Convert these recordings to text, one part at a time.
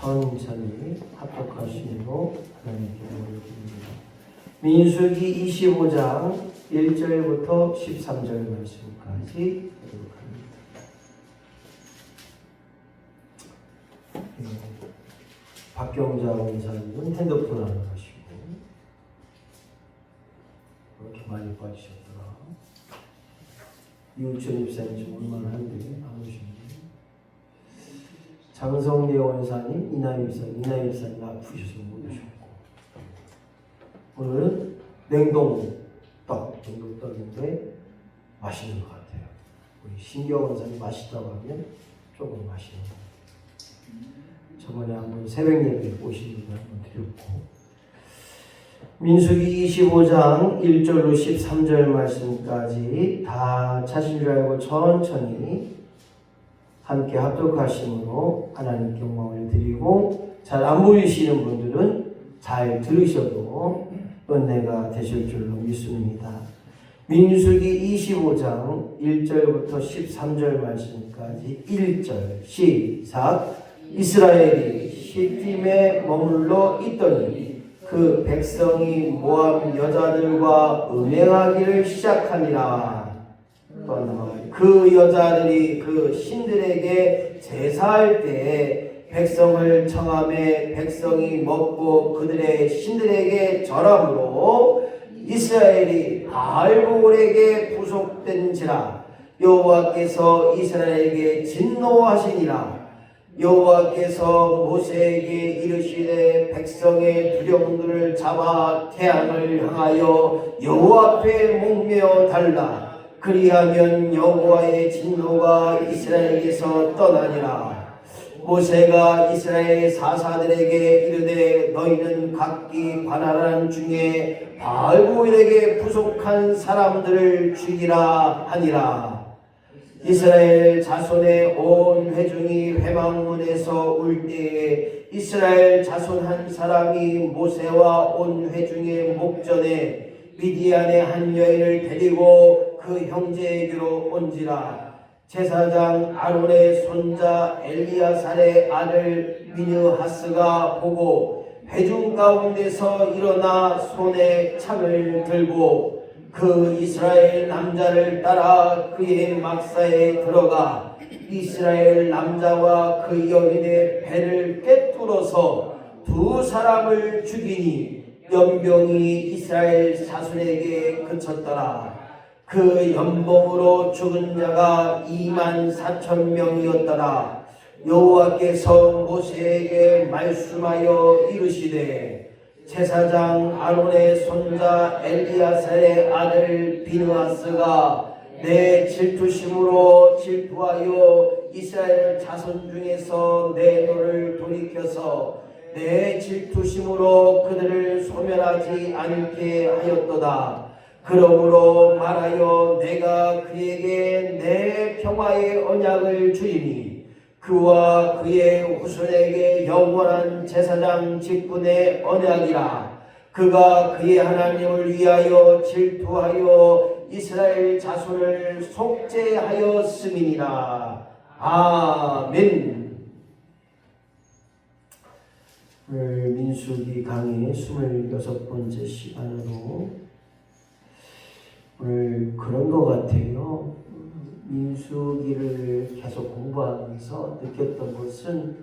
천천히 합독하시므로 하나님께 영광을 드립니다. 민수기 25장 1절부터 13절 말씀까지 보도록 합니다. 박경자 원사님은 핸드폰 하나 하시고 그렇게 많이 빠지셨더라. 이우천 입사님 좀 얼마나 한데 안 오시는데. 장성대 원사님, 이나희 입사님 아프셔서 못 오셨고, 오늘은 냉동떡인데 맛있는 것 같아요. 우리 신경 원사님 맛있다고 하면 조금 맛있는 것 같아요. 저번에 한번 새벽 예배 오신 분들 한번 드렸고, 민수기 25장 1절로 13절 말씀까지 다 차신 줄 알고 천천히 함께 합독하심으로 하나님께 영광을 드리고, 잘 안 보이시는 분들은 잘 들으셔도 은혜가 되실 줄로 믿습니다. 민수기 25장 1절부터 13절 말씀까지 1절 시작. 이스라엘이 시팀에 머물러 있더니 그 백성이 모압 여자들과 음행하기를 시작하니라. 그 여자들이 그 신들에게 제사할 때에 백성을 청함에 백성이 먹고 그들의 신들에게 절함으로 이스라엘이 바알볼에게 부속된지라. 여호와께서 이스라엘에게 진노하시니라. 여호와께서 모세에게 이르시되 백성의 두려움들을 잡아 태양을 향하여 여호와 앞에 목매어 달라. 그리하면 여호와의 진노가 이스라엘에게서 떠나니라. 모세가 이스라엘 사사들에게 이르되 너희는 각기 관할한 중에 바알볼에게 부속한 사람들을 죽이라 하니라. 이스라엘 자손의 온 회중이 회막문에서 울 때에 이스라엘 자손 한 사람이 모세와 온 회중의 목전에 미디안의 한 여인을 데리고 그 형제에게로 온지라. 제사장 아론의 손자 엘리야살의 아들 비느하스가 보고 회중 가운데서 일어나 손에 창을 들고 그 이스라엘 남자를 따라 그의 막사에 들어가 이스라엘 남자와 그 여인의 배를 꿰뚫어서 두 사람을 죽이니 연병이 이스라엘 자손에게 그쳤더라. 그 연봉으로 죽은 자가 24,000명이었더라. 여호와께서 모세에게 말씀하여 이르시되 제사장 아론의 손자 엘리야살의 아들 비느하스가 내 질투심으로 질투하여 이스라엘 자손 중에서 내 너를 돌이켜서 내 질투심으로 그들을 소멸하지 않게 하였도다. 그러므로 말하여 내가 그에게 내 평화의 언약을 주리니 그와 그의 후손에게 영원한 제사장 직분의 언약이라. 그가 그의 하나님을 위하여 질투하여 이스라엘 자손을 속죄하였음이니라. 아멘. 오늘 민수기 강의 26번째 시간으로 오늘 그런 것 같아요. 민수기를 계속 공부하면서 느꼈던 것은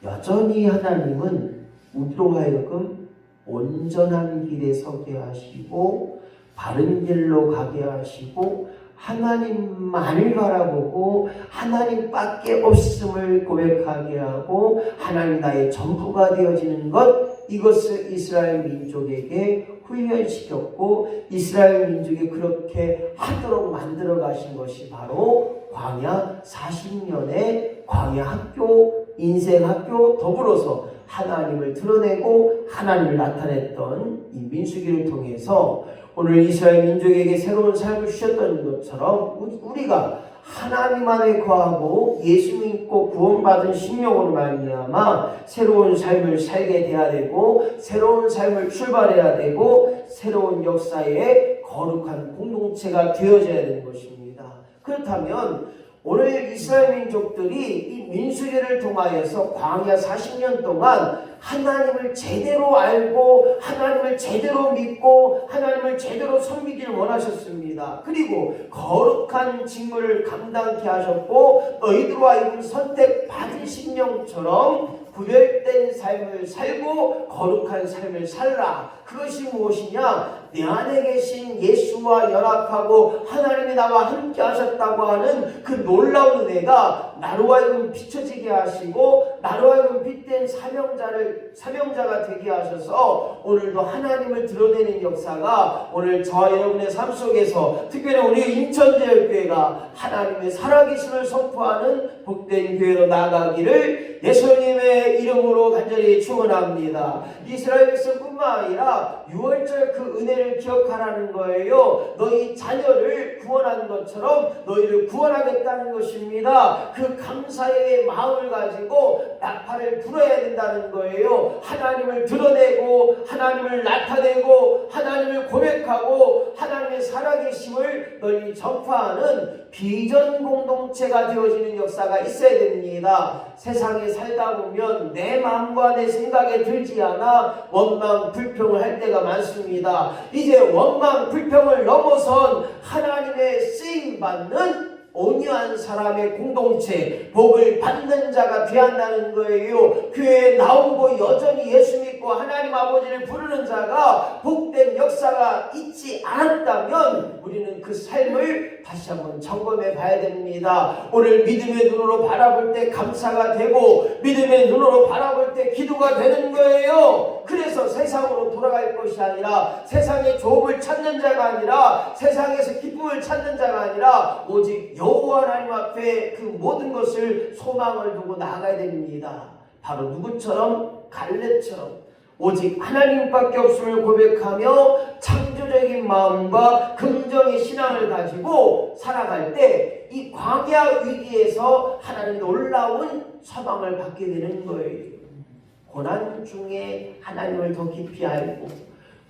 여전히 하나님은 우리로 하여금 온전한 길에 서게 하시고 바른 길로 가게 하시고 하나님만을 바라보고 하나님밖에 없음을 고백하게 하고 하나님 나의 전부가 되어지는 것, 이것을 이스라엘 민족에게 훈련시켰고 이스라엘 민족이 그렇게 하도록 만들어 가신 것이 바로 광야 40년의 광야 학교, 인생 학교, 더불어서 하나님을 드러내고 하나님을 나타냈던 이 민수기를 통해서 오늘 이스라엘 민족에게 새로운 삶을 주셨던 것처럼 우리가 하나님 안에 거하고 예수 믿고 구원받은 심령으로 말미암아 새로운 삶을 살게 돼야 되고 새로운 삶을 출발해야 되고 새로운 역사의 거룩한 공동체가 되어져야 되는 것입니다. 그렇다면 오늘 이스라엘 민족들이 이 민수기를 통하여서 광야 40년 동안 하나님을 제대로 알고 하나님을 제대로 믿고 하나님을 제대로 섬기기를 원하셨습니다. 그리고 거룩한 직무를 감당케 하셨고 너희들과 하여금 선택받은 심령처럼 구별된 삶을 살고 거룩한 삶을 살라. 그것이 무엇이냐? 내 안에 계신 예수와 연합하고 하나님이 나와 함께 하셨다고 하는 그 놀라운 은혜가 나로 하여금 비춰지게 하시고 나로 하여금 빛된 사명자가 되게 하셔서 오늘도 하나님을 드러내는 역사가 오늘 저와 여러분의 삶 속에서 특별히 우리 인천제일교회가 하나님의 살아계심을 선포하는 복된 교회로 나아가기를 예수님의 이름으로 간절히 축원합니다. 이스라엘 백성뿐만 아니라 6월절 그 은혜를 기억하라는 거예요. 너희 자녀를 구원하는 것처럼 너희를 구원하겠다는 것입니다. 그 감사의 마음을 가지고 나팔을 불어야 된다는 거예요. 하나님을 드러내고 하나님을 나타내고 하나님을 고백하고 하나님의 살아계심을 널리 전파하는 비전 공동체가 되어지는 역사가 있어야 됩니다. 세상에 살다 보면 내 마음과 내 생각에 들지 않아 원망 불평을 할 때가 많습니다. 이제 원망 불평을 넘어선 하나님의 쓰임받는 온유한 사람의 공동체, 복을 받는 자가 되한다는 거예요. 교회에 나오고 여전히 예수 믿고 하나님 아버지를 부르는 자가 복된 역사가 있지 않았다면 우리는 그 삶을 다시 한번 점검해 봐야 됩니다. 오늘 믿음의 눈으로 바라볼 때 감사가 되고 믿음의 눈으로 바라볼 때 기도가 되는 거예요. 그래서 세상으로 돌아갈 것이 아니라 세상의 조업을 찾는 자가 아니라 세상에서 기쁨을 찾는 자가 아니라 오직 여호와 하나님 앞에 그 모든 것을 소망을 두고 나아가야 됩니다. 바로 누구처럼? 갈렙처럼 오직 하나님밖에 없음을 고백하며 창조적인 마음과 긍정의 신앙을 가지고 살아갈 때 이 광야 위기에서 하나님 놀라운 소망을 받게 되는 거예요. 고난 중에 하나님을 더 깊이 알고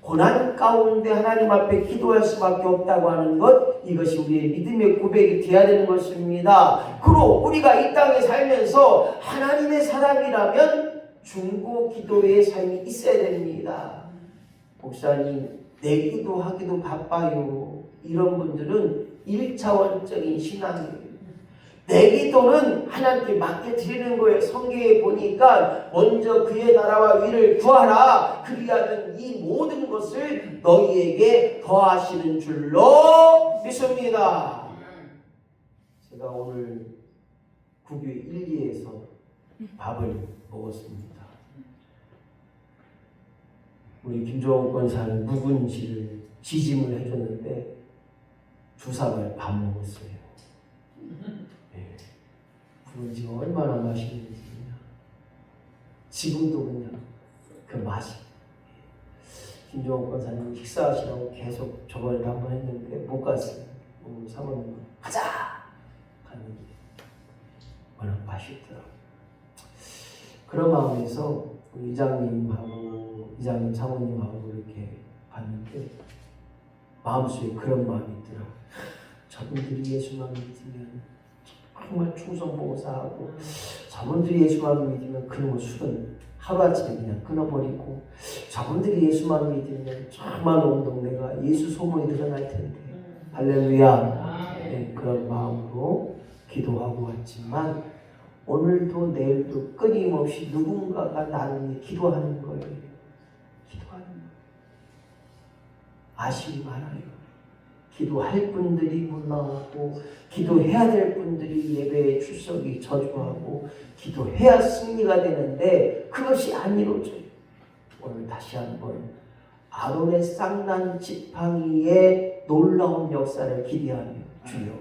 고난 가운데 하나님 앞에 기도할 수밖에 없다고 하는 것, 이것이 우리의 믿음의 고백이 되어야 되는 것입니다. 그리고 우리가 이 땅에 살면서 하나님의 사람이라면 중보 기도의 삶이 있어야 됩니다. 목사님, 내 기도하기도 바빠요. 이런 분들은 1차원적인 신앙이에요. 내 기도는 하나님께 맡겨 드리는 거예요. 성경에 보니까 먼저 그의 나라와 의를 구하라. 그리하면 이 모든 것을 너희에게 더하시는 줄로 믿습니다. 제가 오늘 국유 1기에서 밥을 먹었습니다. 우리 김종옥 권사는 묵은지를 지짐을 해줬는데 주사발 밥 먹었어요. 묵은지가 얼마나 맛있는지 지금도 그냥 그 맛이. 김종옥 권사님 식사하시라고 계속 저번에 한번 했는데 못 갔어요. 오늘 사모님 가자! 갔는데 워낙 맛있더라고요. 그런 마음에서 우리 이장님 사모님하고 이렇게 봤는데 마음속에 그런 마음이 있더라고요. 저분들이 예수만 믿으면 정말 충성봉사하고 저분들이 예수만 믿으면 그놈의 술은 하루아침에 그냥 끊어버리고 저분들이 예수만 믿으면 정말 온 동네가 예수 소문이 드러날 텐데 할렐루야. 네, 그런 마음으로 기도하고 왔지만 오늘도 내일도 끊임없이 누군가가 나를 위해 기도하는 거예요. 기도하는 거예요. 아쉬움이 많아요. 기도할 분들이 못 나오고 기도해야 될 분들이 예배에 출석이 저조하고 기도해야 승리가 되는데 그것이 안 이루어져요. 오늘 다시 한번 아론의 쌍난 지팡이의 놀라운 역사를 기대하며 주여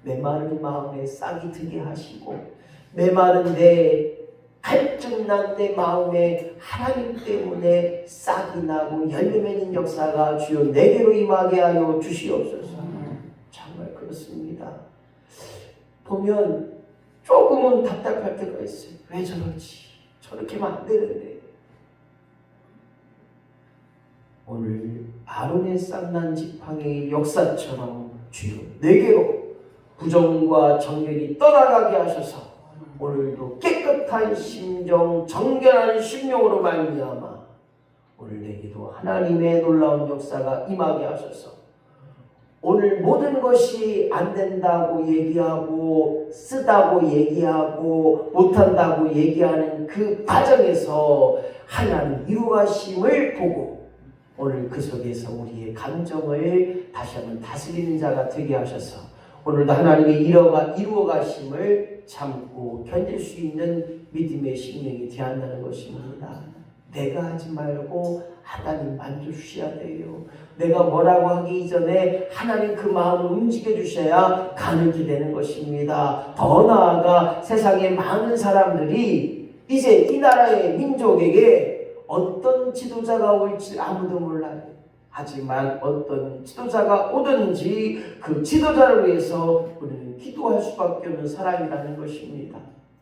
메마른 마음에 싹이 트게 하시고 메마른 내 갈증난 내 마음에 하나님 때문에 싹이 나고 열매 맺는 역사가 주여 내게로 임하게 하여 주시옵소서. 정말 그렇습니다. 보면 조금은 답답할 때가 있어요. 왜 저러지? 저렇게 하면 안 되는데. 오늘 아론의 쌍난 지팡이의 역사처럼 주여 내게로 부정과 정결이 떠나가게 하셔서 오늘도 깨끗한 심정, 정결한 심령으로 말미암아 오늘 내게도 하나님의 놀라운 역사가 임하게 하셔서 오늘 모든 것이 안 된다고 얘기하고 쓰다고 얘기하고 못한다고 얘기하는 그 과정에서 하나님 이루가심을 보고 오늘 그 속에서 우리의 감정을 다시 한번 다스리는 자가 되게 하셔서 오늘도 하나님의 이루어가심을 참고 견딜 수 있는 믿음의 심령이 되어야한다는 것입니다. 내가 하지 말고 하나님 만져주셔야 돼요. 내가 뭐라고 하기 이전에 하나님 그 마음을 움직여 주셔야 가능히 되는 것입니다. 더 나아가 세상의 많은 사람들이 이제 이 나라의 민족에게 어떤 지도자가 올지 아무도 몰라요. 하지만 어떤 지도자가 오든지 그 지도자를 위해서 우리는 기도할 수밖에 없는 사람이라는 것입니다.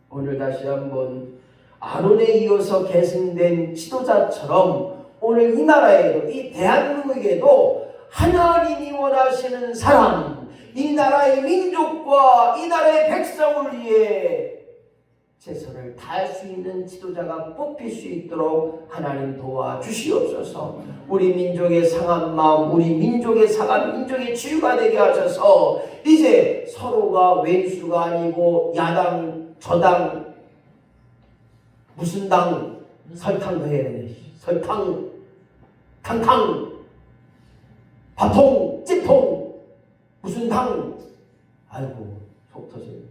오늘 다시 한번 아론에 이어서 계승된 지도자처럼 오늘 이 나라에도 이 대한민국에도 하나님이 원하시는 사람, 이 나라의 민족과 이 나라의 백성을 위해 최선을 다할 수 있는 지도자가 뽑힐 수 있도록 하나님 도와주시옵소서. 우리 민족의 상한 마음, 우리 민족의 상한 민족의 치유가 되게 하셔서 이제 서로가 왼수가 아니고 야당, 저당, 무슨 당, 설탕도 해야 되네. 설탕, 탕탕, 밥통, 찜통, 무슨 당. 아이고 속 터져요.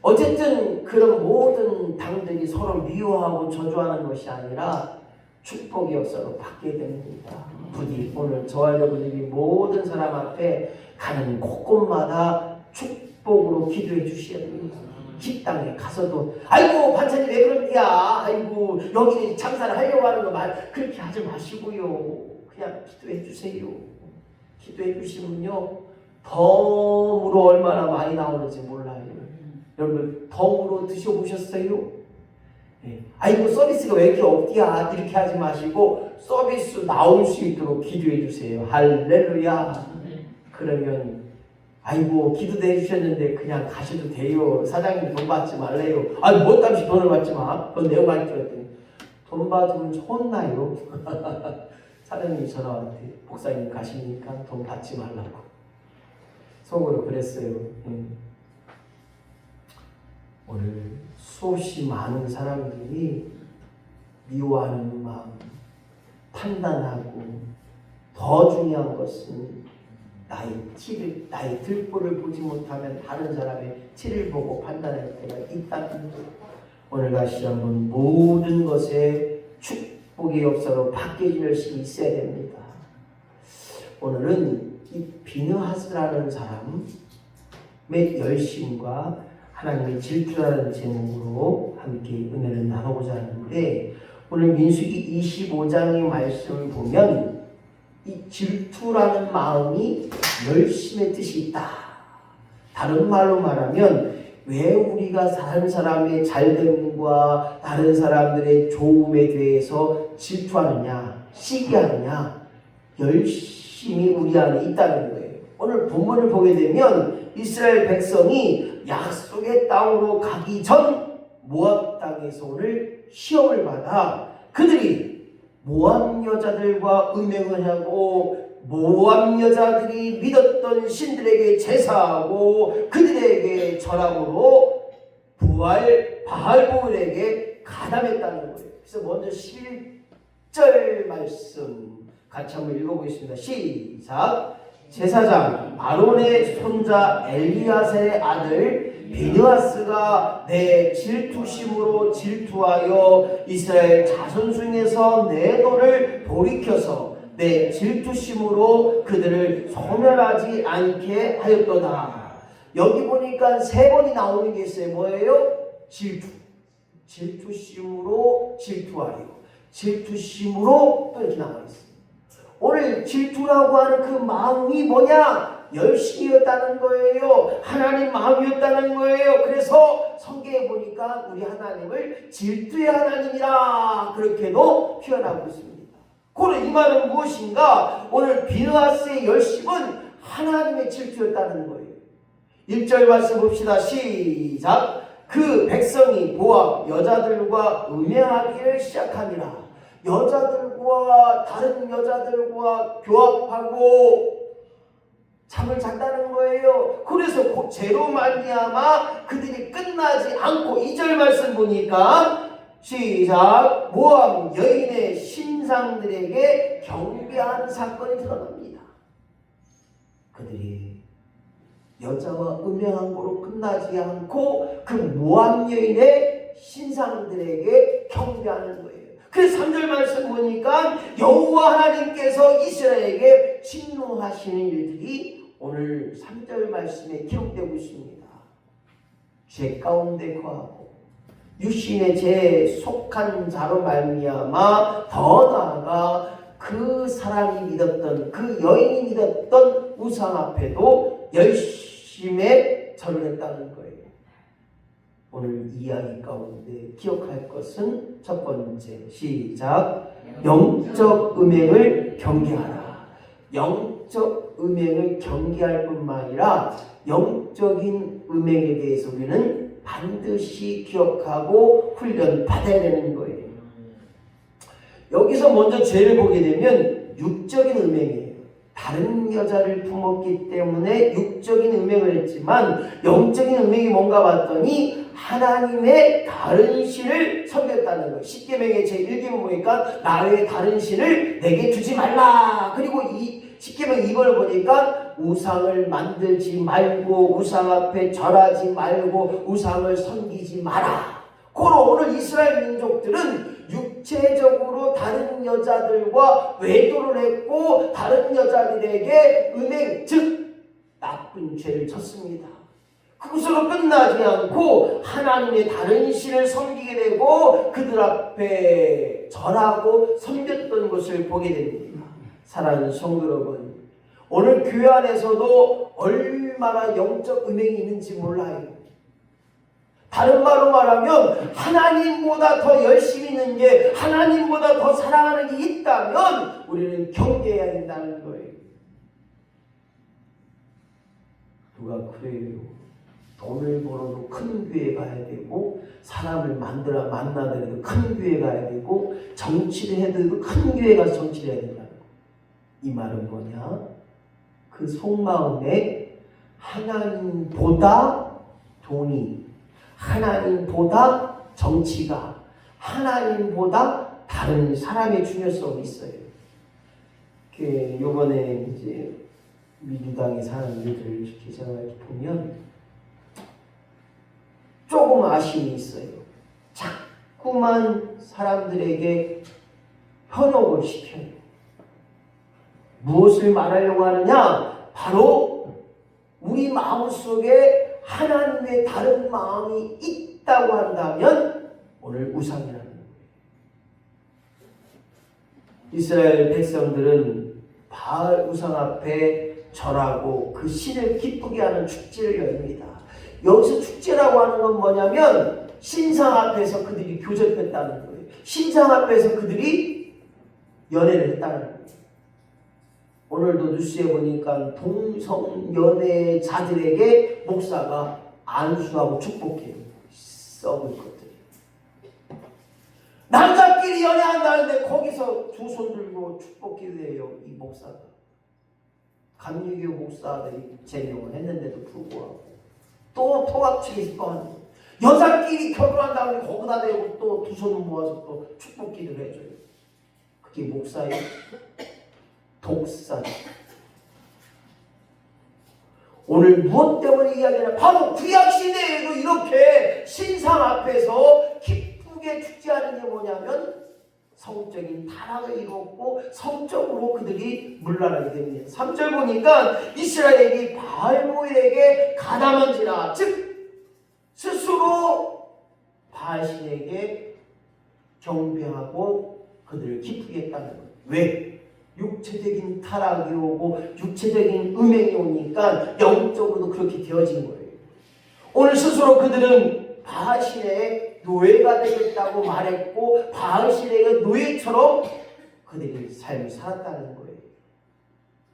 어쨌든 그런 모든 당들이 서로 미워하고 저주하는 것이 아니라 축복의 역사로 바뀌게 됩니다. 부디 오늘 저와 여러분들이 모든 사람 앞에 가는 곳곳마다 축복으로 기도해 주셔야 됩니다. 식당에 가서도 아이고 반찬이 왜 그런데야, 아이고 여기 장사를 하려고 하는 거 말 그렇게 하지 마시고요. 그냥 기도해 주세요. 기도해 주시면요 덤으로 얼마나 많이 나오는지 몰라요. 여러분 덤으로 드셔보셨어요? 네. 아이고 서비스가 왜 이렇게 없디야 이렇게 하지 마시고 서비스 나올 수 있도록 기도해 주세요. 할렐루야. 그러면 아이고 기도도 해주셨는데 그냥 가셔도 돼요. 사장님 돈 받지 말래요. 아니 뭐 땀시 돈을 받지 마. 그건 내가 많이 들었더니 돈 받으면 혼나요. 사장님이 전화한테 목사님 가시니까 돈 받지 말라고 속으로 그랬어요. 오늘 수없이 많은 사람들이 미워하는 마음, 판단하고 더 중요한 것은 나의 들보를 보지 못하면 다른 사람의 티를 보고 판단할 때가 있다는 것. 오늘 다시 한번 모든 것에 축복의 역사로 바뀌어질 열심히 있어야 됩니다. 오늘은 이 비느하스라는 사람의 열심과 하나님의 질투라는 제목으로 함께 은혜를 나누고자 하는데 오늘 민수기 25장의 말씀을 보면 이 질투라는 마음이 열심의 뜻이 있다. 다른 말로 말하면 왜 우리가 다른 사람의 잘됨과 다른 사람들의 좋음에 대해서 질투하느냐, 시기하느냐, 열심히 우리 안에 있다는 거예요. 오늘 본문을 보게 되면 이스라엘 백성이 약속의 땅으로 가기 전 모압 땅에서 오늘 시험을 받아 그들이 모압 여자들과 음행을 하고 모압 여자들이 믿었던 신들에게 제사하고 그들에게 절함으로 바알보울에게 가담했다는 거예요. 그래서 먼저 11절 말씀 같이 한번 읽어보겠습니다. 시작. 제사장 아론의 손자 엘리야세의 아들 비느하스가 내 질투심으로 질투하여 이스라엘 자손 중에서 내 너를 돌이켜서 내 질투심으로 그들을 소멸하지 않게 하였도다. 여기 보니까 3번이 나오는 게 있어요. 뭐예요? 질투. 질투심으로 질투하여. 질투심으로 또 이렇게 나와 있어요. 오늘 질투라고 하는 그 마음이 뭐냐? 열심이었다는 거예요. 하나님 마음이었다는 거예요. 그래서 성경에 보니까 우리 하나님을 질투의 하나님이라 그렇게도 표현하고 있습니다. 그럼 이 말은 무엇인가? 오늘 비느하스의 열심은 하나님의 질투였다는 거예요. 1절 말씀 봅시다. 시작. 그 백성이 보아 여자들과 음행하기를 시작하니라. 여자들과 다른 여자들과 교합하고 잠을 잤다는 거예요. 그래서 죄로 말미암아 그들이 끝나지 않고 2절 말씀 보니까 시작. 모함 여인의 신상들에게 경배한 사건이 드러납니다. 그들이 여자와 음행한 거로 끝나지 않고 그 모함 여인의 신상들에게 경배하는 거예요. 그래서 3절 말씀 보니까 여호와 하나님께서 이스라엘에게 진노하시는 일들이 오늘 3절 말씀에 기록되고 있습니다. 죄 가운데 거하고 육신의 죄에 속한 자로 말미암아 더 나아가 그 사람이 믿었던 그 여인이 믿었던 우상 앞에도 열심에 절을 했다는 거예요. 오늘 이야기 가운데 기억할 것은 첫 번째, 시작. 영적 음행을 경계하라. 영적 음행을 경계할 뿐만 아니라 영적인 음행에 대해서 우리는 반드시 기억하고 훈련 받아야 되는 거예요. 여기서 먼저 죄를 보게 되면 육적인 음행이에요. 다른 여자를 품었기 때문에 육적인 음행을 했지만 영적인 음행이 뭔가 봤더니 하나님의 다른 신을 섬겼다는 거예요. 십계명의 제1계명 보니까 나 외에 다른 신을 내게 주지 말라. 그리고 이 십계명 2번을 보니까 우상을 만들지 말고 우상 앞에 절하지 말고 우상을 섬기지 마라. 고로 오늘 이스라엘 민족들은 육체적으로 다른 여자들과 외도를 했고 다른 여자들에게 음행 즉 나쁜 죄를 졌습니다. 그것으로 끝나지 않고 하나님의 다른 신을 섬기게 되고 그들 앞에 절하고 섬겼던 것을 보게 됩니다. 사랑하는 성도 여러분, 오늘 교회 안에서도 얼마나 영적 음행이 있는지 몰라요. 다른 말로 말하면 하나님보다 더 열심히 있는 게 하나님보다 더 사랑하는 게 있다면 우리는 경계해야 된다는 거예요. 누가 그래요? 돈을 벌어도 큰 교회 가야 되고 사람을 만나더라도 큰 교회 가야 되고 정치를 해도 큰 교회 가서 정치를 해야 된다는 거예요. 이 말은 뭐냐? 그 속마음에 하나님보다 돈이, 하나님보다 정치가, 하나님보다 다른 사람의 중요성이 있어요. 요번에 이제 민주당에 사는 일들을 이렇게 제가 이렇게 보면 조금 아쉬움이 있어요. 자꾸만 사람들에게 현혹을 시켜요. 무엇을 말하려고 하느냐? 바로 우리 마음속에 하나님의 다른 마음이 있다고 한다면 오늘 우상이라는 거예요. 이스라엘 백성들은 바알 우상 앞에 절하고 그 신을 기쁘게 하는 축제를 열립니다. 여기서 축제라고 하는 건 뭐냐면 신상 앞에서 그들이 교접했다는 거예요. 신상 앞에서 그들이 연애를 했다는 거예요. 오늘도 뉴스에 보니까 동성연애자들에게 목사가 안수하고 축복해요. 썩을 것들. 남자끼리 연애한다는데 거기서 두 손 들고 축복기도해요. 이 목사가. 감리교 목사가 제명을 했는데도 불구하고 또 통합치기 뻔한 여자끼리 결혼한 다음에 거기다 대고 또 두 손을 모아서 또 축복기도를 해줘요. 그게 목사예요? 독사죠. 오늘 무엇 때문에 이야기하냐? 바로 구약시대에도 이렇게 신상 앞에서 기쁘게 축제하는 게 뭐냐면 성적인 타락을 이뤘고 성적으로 그들이 물러나게 됩니다. 3절 보니까 이스라엘이 바알모에게 가담한지라, 즉 스스로 바알신에게 경배하고 그들을 기쁘게 했다는 거예요. 왜? 육체적인 타락이 오고 육체적인 음행이 오니까 영적으로도 그렇게 되어진 거예요. 오늘 스스로 그들은 바알신의 노예가 되겠다고 말했고 바알신의 노예처럼 그들이 삶을 살았다는 거예요.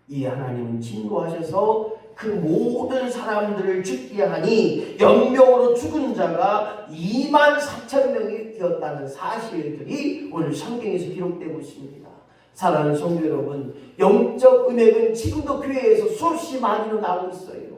이 하나님은 진노하셔서 그 모든 사람들을 죽게 하니 연명으로 죽은 자가 23,000명이 되었다는 사실들이 오늘 성경에서 기록되고 있습니다. 사랑하는 성도 여러분, 영적 음행은 지금도 교회에서 수없이 많이 일어나고 있어요.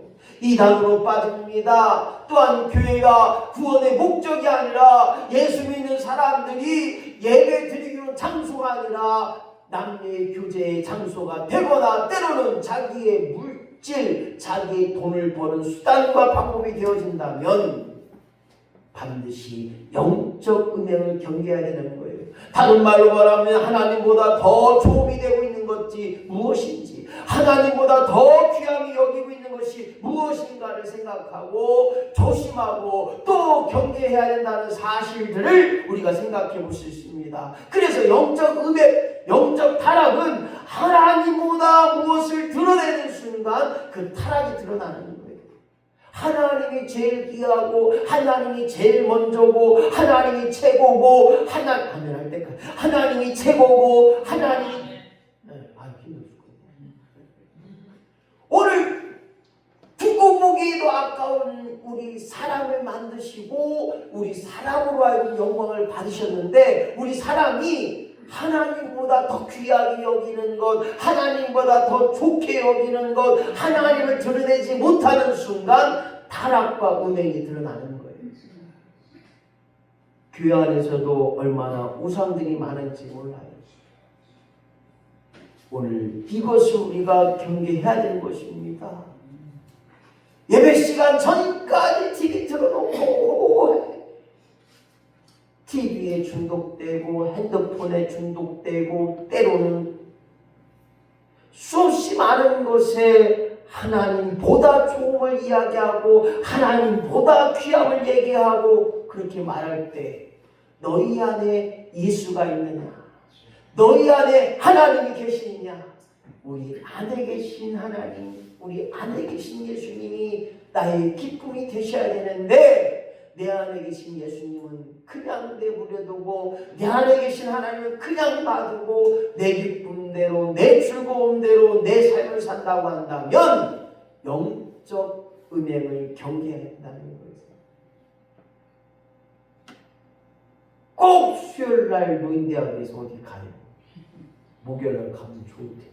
이단으로 빠집니다. 또한 교회가 구원의 목적이 아니라 예수 믿는 사람들이 예배 드리는 장소가 아니라 남녀의 교제의 장소가 되거나 때로는 자기의 물질, 자기의 돈을 버는 수단과 방법이 되어진다면 반드시 영적 음행을 경계해야 되는 거예요. 다른 말로 말하면 하나님보다 더 조업이 되고 있는 것이 무엇인지, 하나님보다 더 귀함이 여기고 있는 것이 무엇인가를 생각하고 조심하고 또 경계해야 된다는 사실들을 우리가 생각해 볼 수 있습니다. 그래서 영적 음행, 영적 타락은 하나님보다 무엇을 드러내는 순간 그 타락이 드러나는 거예요. 하나님이 제일 귀하고 하나님이 제일 먼저고 하나님이 최고고 하나님 할 때까지 하나님이 최고고 하나님이 오늘 두고 보기에도 아까운 우리 사람을 만드시고 우리 사람으로 하여금 영광을 받으셨는데 우리 사람이 하나님보다 더 귀하게 여기는 것, 하나님보다 더 좋게 여기는 것, 하나님을 드러내지 못하는 순간 타락과 음행이 드러나는 거예요. 교회 안에서도 얼마나 우상들이 많은지 몰라요. 오늘 이것을 우리가 경계해야 되는 것입니다. 예배 시간 전까지 TV 틀어놓고 TV에 중독되고 핸드폰에 중독되고 때로는 수없이 많은 것에 하나님보다 좋음을 이야기하고 하나님보다 귀함을 얘기하고 그렇게 말할 때 너희 안에 예수가 있느냐? 너희 안에 하나님이 계시느냐? 우리 안에 계신 하나님, 우리 안에 계신 예수님이 나의 기쁨이 되셔야 되는데 내 안에 계신 예수님은 그냥 내버려두고 내 안에 계신 하나님은 그냥 놔두고 내 기쁨대로 내 즐거움대로 내 삶을 산다고 한다면 영적 음행을 경계해야 된다는 거예요. 꼭 수요일날 노인대학에서 어디 가요. 목요일날 가면 좋을 텐데.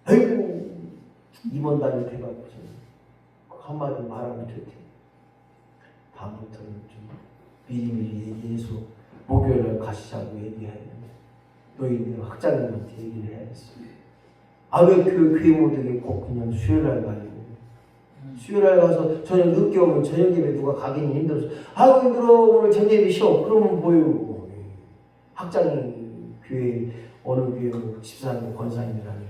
아이고 이번 달에 돼가지고 한마디 말하면 될 텐데. 다음부터는 좀 미리미리 얘기해서 목요일날 가시자고 얘기해야 되는데 너희들 학장님한테 얘기를 해야겠어요. 아 왜 그 교회 모두에 꼭 그냥 수요일날 가요? 수요일날 가서 저녁 늦게 오면 저녁 예배 누가 가기는 힘들어서 아이고 힘들어 오늘 저녁 예배 쉬어. 그러면 뭐예요? 학장님 교회 어느 교회 집사님 권사님이라는 교회.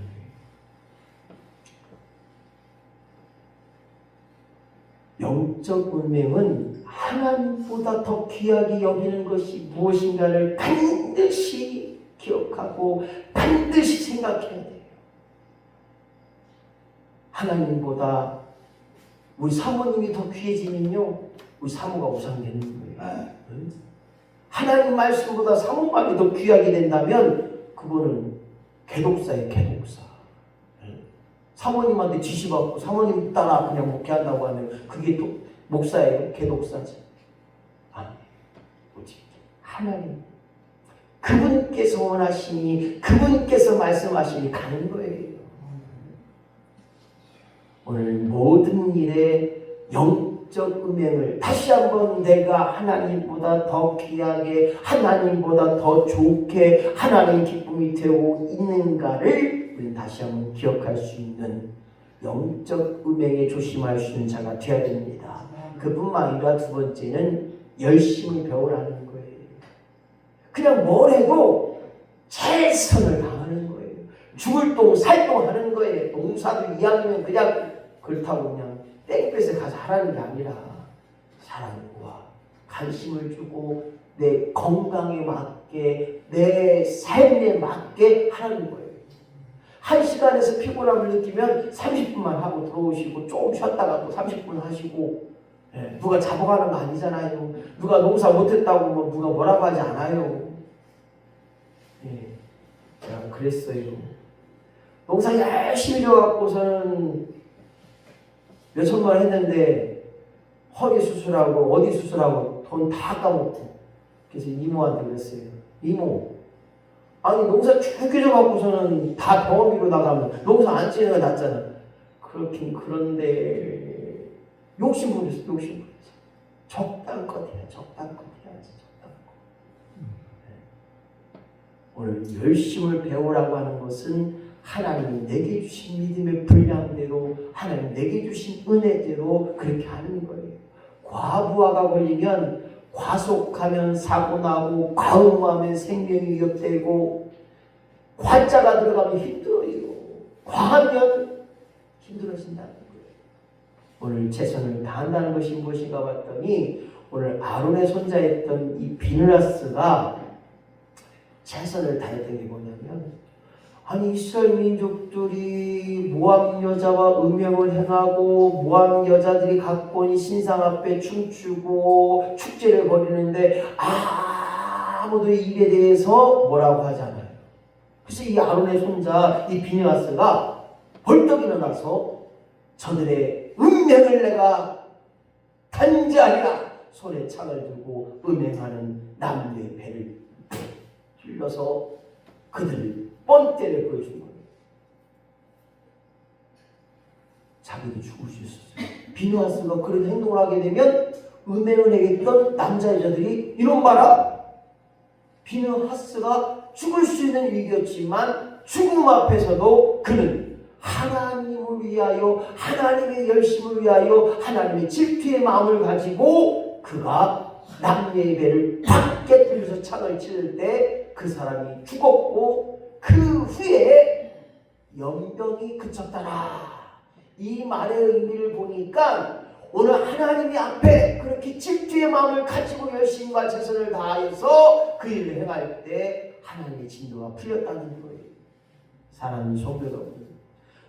영적 운명은 하나님보다 더 귀하게 여기는 것이 무엇인가를 반드시 기억하고 반드시 생각해야 돼요. 하나님보다 우리 사모님이 더 귀해지면요 우리 사모가 우상되는 거예요. 하나님 말씀보다 사모감이 더 귀하게 된다면 그거는 개독사예요. 개독사. 사모님한테 지시받고 사모님 따라 그냥 목회한다고 하면 그게 또 목사예요? 개독사지? 아니에요. 오직 하나님 그분께서 원하시니 그분께서 말씀하시니 가는 거예요. 오늘 모든 일에 영적 음행을 다시 한번 내가 하나님보다 더 귀하게 하나님보다 더 좋게 하나님 기쁨이 되고 있는가를 우리는 다시 한번 기억할 수 있는 영적 음행에 조심할 수 있는 자가 되어야 됩니다. 그뿐만 아니라 두 번째는 열심을 배우라는 거예요. 그냥 뭘 해도 최선을 다하는 거예요. 죽을 똥 살똥 하는 거예요. 농사도 이왕이면 그냥 그렇다고 그냥 땡볕에 가서 하라는 게 아니라 사랑과 관심을 주고 내 건강에 맞게 내 삶에 맞게 하라는 거예요. 1시간에서 피곤함을 느끼면 30분만 하고 들어오시고 조금 쉬었다가 또 30분 하시고 누가 잡아가는 거 아니잖아요. 누가 농사 못했다고 뭐 누가 뭐라고 하지 않아요. 제가 그랬어요. 농사 열심히 져갖고서는 몇천만 원 했는데 허리 수술하고 어디 수술하고 돈 다 까먹고, 그래서 이모한테 그랬어요. 이모, 아니 농사 쭉 져갖고서는 다 병원비로 나가면 농사 안 지는 게 낫잖아. 그렇긴 그런데 욕심 부렸어. 적당껏 해야지. 적당껏. 오늘 열심을 배우라고 하는 것은 하나님이 내게 주신 믿음의 분량대로, 하나님 내게 주신 은혜대로 그렇게 하는 거예요. 과부하가 걸리면, 과속하면 사고나고, 과음하면 생명이 위협되고, 과자가 들어가면 힘들어요. 과하면 힘들어진다는 거예요. 오늘 최선을 다한다는 것이 무엇인가 봤더니, 오늘 아론의 손자였던 이 비느하스가 최선을 다했던 게 뭐냐면, 아니 이스라엘 민족들이 모압 여자와 음행을 행하고 모압 여자들이 각본이 신상 앞에 춤추고 축제를 벌이는데 아무도 입에 대해서 뭐라고 하지 않아요. 그래서 이 아론의 손자 이 비느하스가 벌떡 일어나서 저들의 음행을 내가 단죄하리라, 손에 창을 들고 음행하는 남녀의 배를 찔러서 그들을 뻔때를 보여준 거예요. 자기도 죽을 수 있었어요. 비느하스가 그런 행동을 하게 되면 음행을 행했던 남자 여자들이 이런 말아, 비느하스가 죽을 수 있는 위기였지만 죽음 앞에서도 그는 하나님을 위하여, 하나님의 열심을 위하여, 하나님의 질투의 마음을 가지고 그가 남녀의 배를 팍 깨뜨려서 창을 치를 때 그 사람이 죽었고 그 후에 연병이 그쳤더라. 이 말의 의미를 보니까 오늘 하나님이 앞에 그렇게 질투의 마음을 가지고 열심과 최선을 다하여서 그 일을 행할 때 하나님의 진노가 풀렸다는 거예요. 사랑하는 성도 여러분,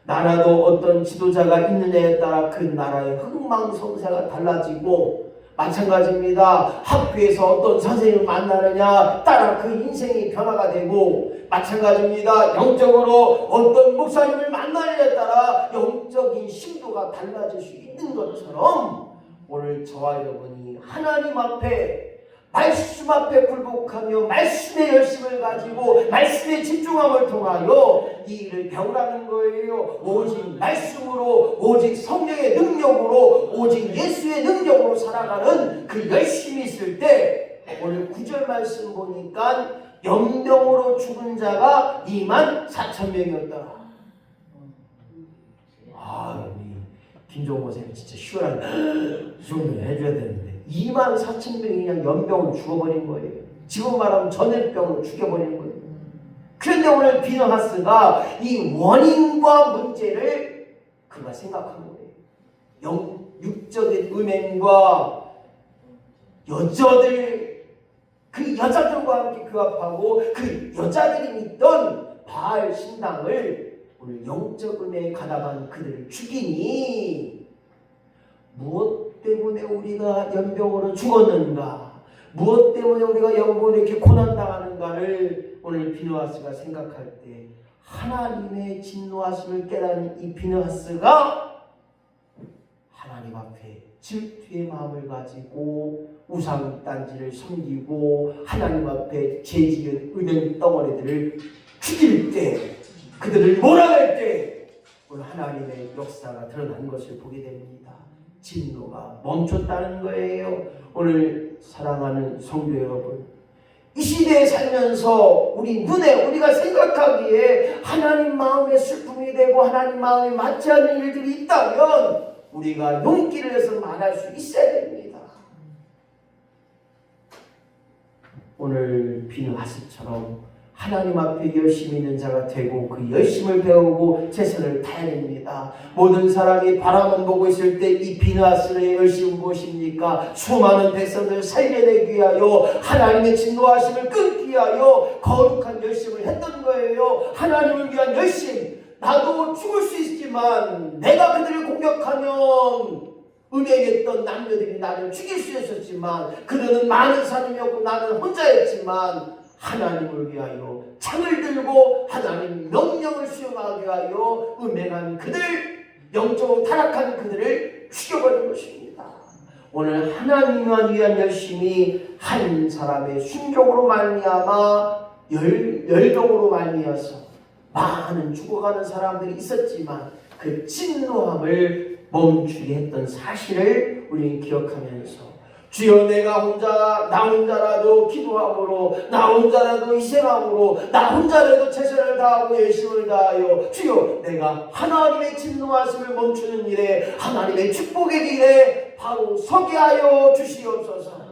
나라도 어떤 지도자가 있느냐에 따라 그 나라의 흥망성쇠가 달라지고, 마찬가지입니다. 학교에서 어떤 선생님을 만나느냐 따라 그 인생이 변화가 되고, 마찬가지입니다. 영적으로 어떤 목사님을 만나느냐에 따라 영적인 심도가 달라질 수 있는 것처럼, 오늘 저와 여러분이 하나님 앞에, 말씀 앞에 굴복하며 말씀의 열심을 가지고 말씀의 집중함을 통하여 이 일을 배우라는 거예요. 오직 말씀으로, 오직 성령의 능력으로, 오직 예수의 능력으로 살아가는 그 열심이 있을 때, 오늘 9절 말씀 보니까 연병으로 죽은 자가 24,000명이었더라. 우리 김종호 선생님 진짜 시원하게 이 정도는 해줘야 되는데 24,000명이 그냥 연병으로 죽어버린 거예요. 지금 말하면 전염병으로 죽여버린 거예요. 그런데 오늘 비느하스가 이 원인과 문제를 그가 생각한 거예요. 육적인 음행과 여자들, 그 여자들과 함께 규합하고 그 여자들이 믿던 바알 신당을 오늘 영적 음행에 가담한 그들을 죽이니, 무엇 때문에 우리가 연병으로 죽었는가, 무엇 때문에 우리가 영으로 이렇게 고난당하는가를 오늘 비느하스가 생각할 때, 하나님의 진노하심을 깨달은 이 비느하스가 하나님 앞에 질투의 마음을 가지고 우상단지를 섬기고 하나님 앞에 죄지은 은행 덩어리들을 죽일 때, 그들을 몰아낼 때 오늘 하나님의 역사가 드러난 것을 보게 됩니다. 진노가 멈췄다는 거예요. 오늘 사랑하는 성도 여러분, 이 시대에 살면서 우리 눈에, 우리가 생각하기에 하나님 마음의 슬픔이 되고 하나님 마음에 맞지 않는 일들이 있다면 우리가 용기를 내서 말할 수 있어야 됩니다. 오늘 비느하스처럼 하나님 앞에 열심히 있는 자가 되고 그 열심을 배우고 최선을 다해야 됩니다. 모든 사람이 바라만 보고 있을 때 이 비느하스의 열심은 무엇입니까? 수많은 백성들을 살려내기 위하여, 하나님의 진노하심을 끊기 위하여 거룩한 열심을 했던 거예요. 하나님을 위한 열심. 나도 죽을 수 있지만 내가 그들을 공격하면 음행했던 남녀들이 나를 죽일 수 있었지만, 그들은 많은 사람이었고 나는 혼자였지만 하나님을 위하여 창을 들고 하나님 명령을 수행하기 위하여 음행한 그들, 영적으로 타락한 그들을 죽여버린 것입니다. 오늘 하나님을 위한 열심이 한 사람의 순종으로 말미암아 열정으로 말미암아서 많은 죽어가는 사람들이 있었지만 그 진노함을 멈추게 했던 사실을 우리는 기억하면서 주여 나 혼자라도 기도함으로 나 혼자라도 희생함으로 나 혼자라도 최선을 다하고 열심을 다하여 주여 내가 하나님의 진노하심을 멈추는 일에 하나님의 축복의 일에 바로 서게 하여 주시옵소서.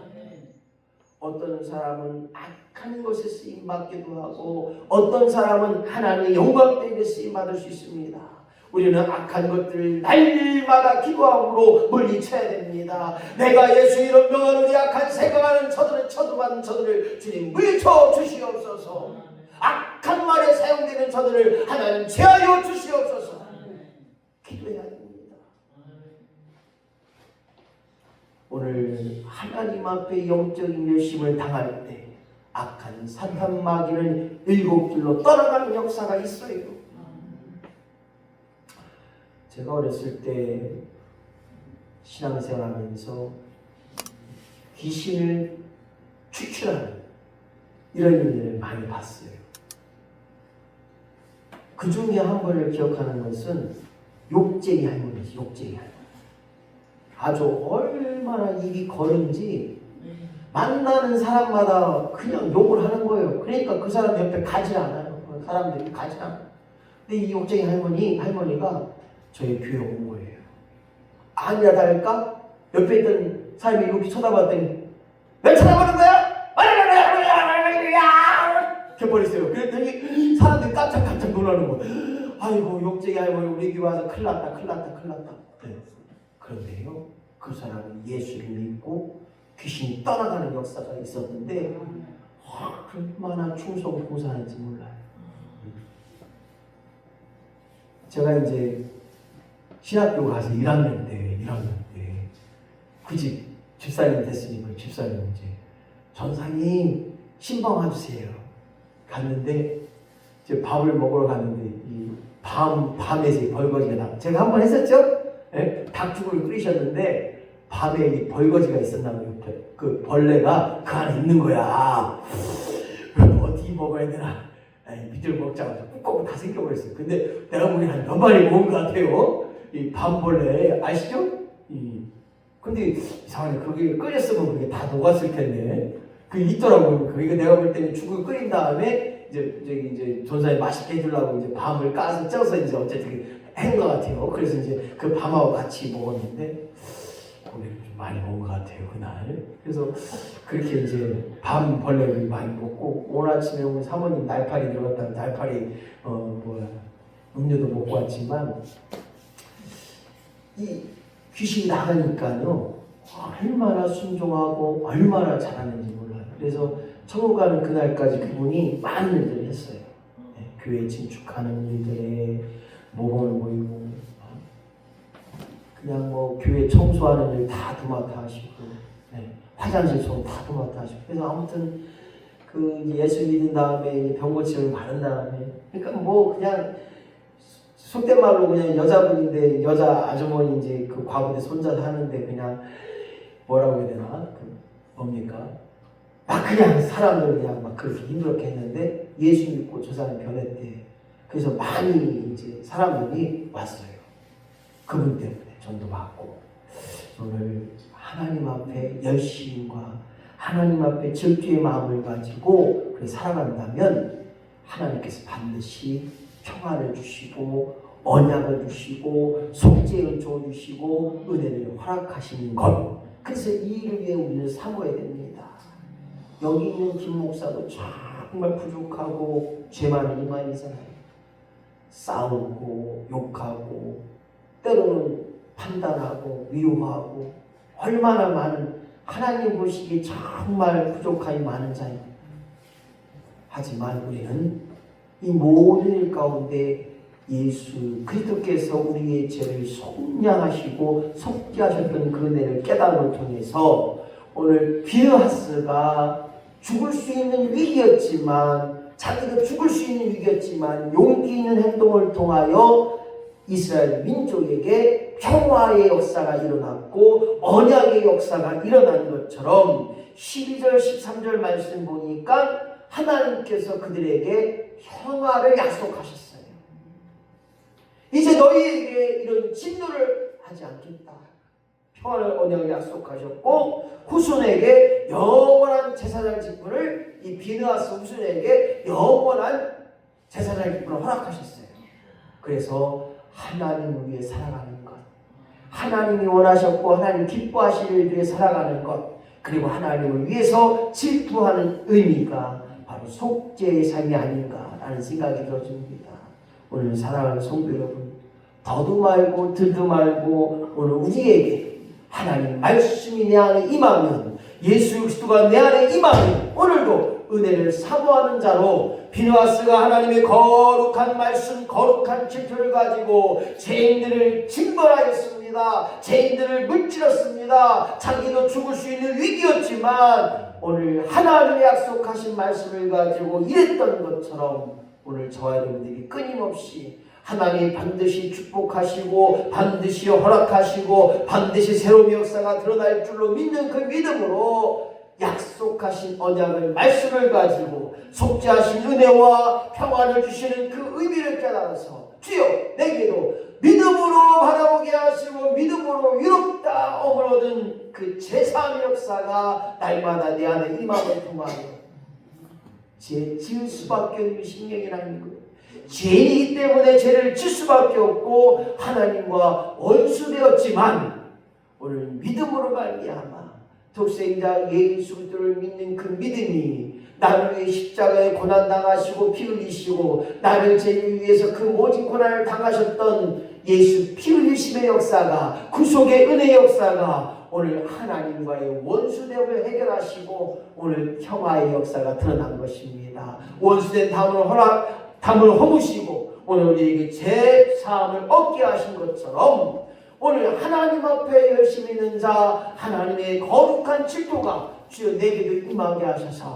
어떤 사람은 악한 것에 쓰임받기도 하고 어떤 사람은 하나님의 영광 때문에 쓰임받을 수 있습니다. 우리는 악한 것들을 날마다 기도함으로 물리쳐야 됩니다. 내가 예수 이름 명하노니 악한 생각하는 저들을 저들을 주님 물리쳐 주시옵소서. 악한 말에 사용되는 저들을 하나님 제하여 주시옵소서. 기도해야 됩니다. 오늘 하나님 앞에 영적인 열심을 당할 때 악한 사탄 마귀는 일곱 길로 떠나가는 역사가 있어요. 제가 어렸을 때 신앙생활하면서 귀신을 추출하는 이런 일을 많이 봤어요. 그 중에 한 번을 기억하는 것은 욕쟁이 할머니지. 욕쟁이 할머니. 아주 얼마나 입이 거른지 만나는 사람마다 그냥 욕을 하는 거예요. 그러니까 그 사람 옆에 가지 않아요. 사람들이 가지 않아요. 근데 이 욕쟁이 할머니가 저희 교회 온 거예요. 아니라 다를까? 옆에 있던 사람이 이렇게 쳐다봤더니 왜 쳐다보는 거야? 이렇게 버렸어요. 그랬더니 사람들이 깜짝 놀라는 거예요. 아이고 욕쟁이 할머니 우리 교회 와서 큰일 났다. 네. 그런데요 그 사람은 예수를 믿고 귀신이 떠나가는 역사가 있었는데 얼마나 충성 봉사하는지 몰라요. 제가 이제 신학교 가서 1학년 때 그 집사님 됐으니까 집사님 이제 전사님 신방 와주세요. 갔는데 이제 밥을 먹으러 갔는데 이 밤에 벌거지가 나. 제가 한번 했었죠? 네? 닭죽을 끓이셨는데 밤에 이 벌거지가 있었나 봐요. 그 벌레가 그 안에 있는 거야. 그럼 어떻게 먹어야 되나? 밑을 먹자마자 꾹꾹 다 생겨버렸어요. 근데 내가 보기엔 한 몇 마리 먹은 것 같아요. 이 밤벌레 아시죠? 근데 이상하네. 그게 끓였으면 그게 다 녹았을 텐데 그게 있더라고요. 그게 내가 볼 때는 죽을 끓인 다음에 이제 전사에 맛있게 해주려고 이제 밤을 까서 쪄서 이제 어쨌든 한 것 같아요. 그래서 이제 그 밤하고 같이 먹었는데 고기를 좀 많이 먹은 것 같아요 그날. 그래서 그렇게 이제 밤벌레를 많이 먹고 오늘 아침에 우리 사모님 날파리 들어갔다는 날파리 음료도 먹고 왔지만 이 귀신이 나가니까요 얼마나 순종하고 얼마나 잘하는지 몰라요. 그래서 천국 가는 그날까지 그분이 많은 일들을 했어요. 네, 교회 진축하는 일들에 모범을 보이고 그냥 뭐 교회 청소하는 일 다 도맡아 하시고 네, 화장실 청소 다 도맡아 하시고 그래서 아무튼 그 예수 믿은 다음에 병 고침을 받은 다음에 그러니까 뭐 그냥 속된 말로 그냥 여자분인데 여자 아주머니 이제 그 과부대 손자 하는데 그냥 뭐라고 해야 되나 뭡니까 막 그냥 사람들 그냥 막 그렇게 힘들게 했는데 예수 믿고 저 사람이 변했대. 그래서 많이 이제 사람들이 왔어요. 그분 때문에 전도 받고 오늘 하나님 앞에 열심과 하나님 앞에 질투의 마음을 가지고 그렇게 살아간다면 하나님께서 반드시 평안을 주시고 언약을 주시고 속죄를 줘주시고 은혜를 허락하시는 것. 그래서 이 일을 위해 우리는 사모해야 됩니다. 여기 있는 김 목사도 정말 부족하고 죄 많은 이만이잖아요. 싸우고 욕하고 때로는 판단하고 위로하고 얼마나 많은 하나님 보시기에 정말 부족함이 많은 자입니다. 하지만 우리는 이 모든 일 가운데 예수 그리스도께서 우리의 죄를 속량하시고 속죄하셨던 그 은혜를 깨달음을 통해서 오늘 비르하스가 죽을 수 있는 위기였지만, 자기도 죽을 수 있는 위기였지만 용기 있는 행동을 통하여 이스라엘 민족에게 평화의 역사가 일어났고 언약의 역사가 일어난 것처럼 12절 13절 말씀 보니까 하나님께서 그들에게 평화를 약속하셨어요. 이제 너희에게 이런 진노를 하지 않겠다. 평화를 언약을 약속하셨고 후손에게 영원한 제사장 직분을, 이 비느하스 후손에게 영원한 제사장 직분을 허락하셨어요. 그래서 하나님을 위해 살아가는 것, 하나님이 원하셨고 하나님 기뻐하실 일 위해 살아가는 것, 그리고 하나님을 위해서 질투하는 의미가 바로 속죄의 삶이 아닌가라는 생각이 들어집니다. 오늘 사랑하는 성도 여러분, 더도 말고 덜도 말고 오늘 우리에게 하나님 말씀이 내 안에 임하면, 예수 그리스도가 내 안에 임하면 오늘도 은혜를 사모하는 자로 비느하스가 하나님의 거룩한 말씀, 거룩한 질투를 가지고 죄인들을 징벌하였습니다. 죄인들을 물질렀습니다. 자기도 죽을 수 있는 위기였지만 오늘 하나님의 약속하신 말씀을 가지고 일했던 것처럼 오늘 저와 여러분들이 끊임없이 하나님이 반드시 축복하시고 반드시 허락하시고 반드시 새로운 역사가 드러날 줄로 믿는 그 믿음으로 약속하신 언약을, 말씀을 가지고 속죄하신 은혜와 평안을 주시는 그 의미를 깨달아서 주여 내게도 믿음으로 바라보게 하시고 믿음으로 위롭다움을 얻은 그 제사함의 역사가 날마다 내 안에 임함을 통하여 죄 지을 수밖에 없는 신경이라는 것, 죄인이기 때문에 죄를 질 수밖에 없고 하나님과 원수되었지만 오늘 믿음으로 말미암아 독생자 예수 그리스도를 믿는 그 믿음이 나를 위해 십자가에 고난당하시고 피 흘리시고 나를 죄를 위해서 그 모진 고난을 당하셨던 예수 피 흘리심의 역사가, 구속의 은혜의 역사가 오늘 하나님과의 원수됨을 해결하시고 오늘 평화의 역사가 드러난 것입니다. 원수된 담을 허무시고 오늘 우리에게 죄사함을 얻게 하신 것처럼 오늘 하나님 앞에 열심히 있는 자, 하나님의 거룩한 질투가 주여 내게도 임하게 하셔서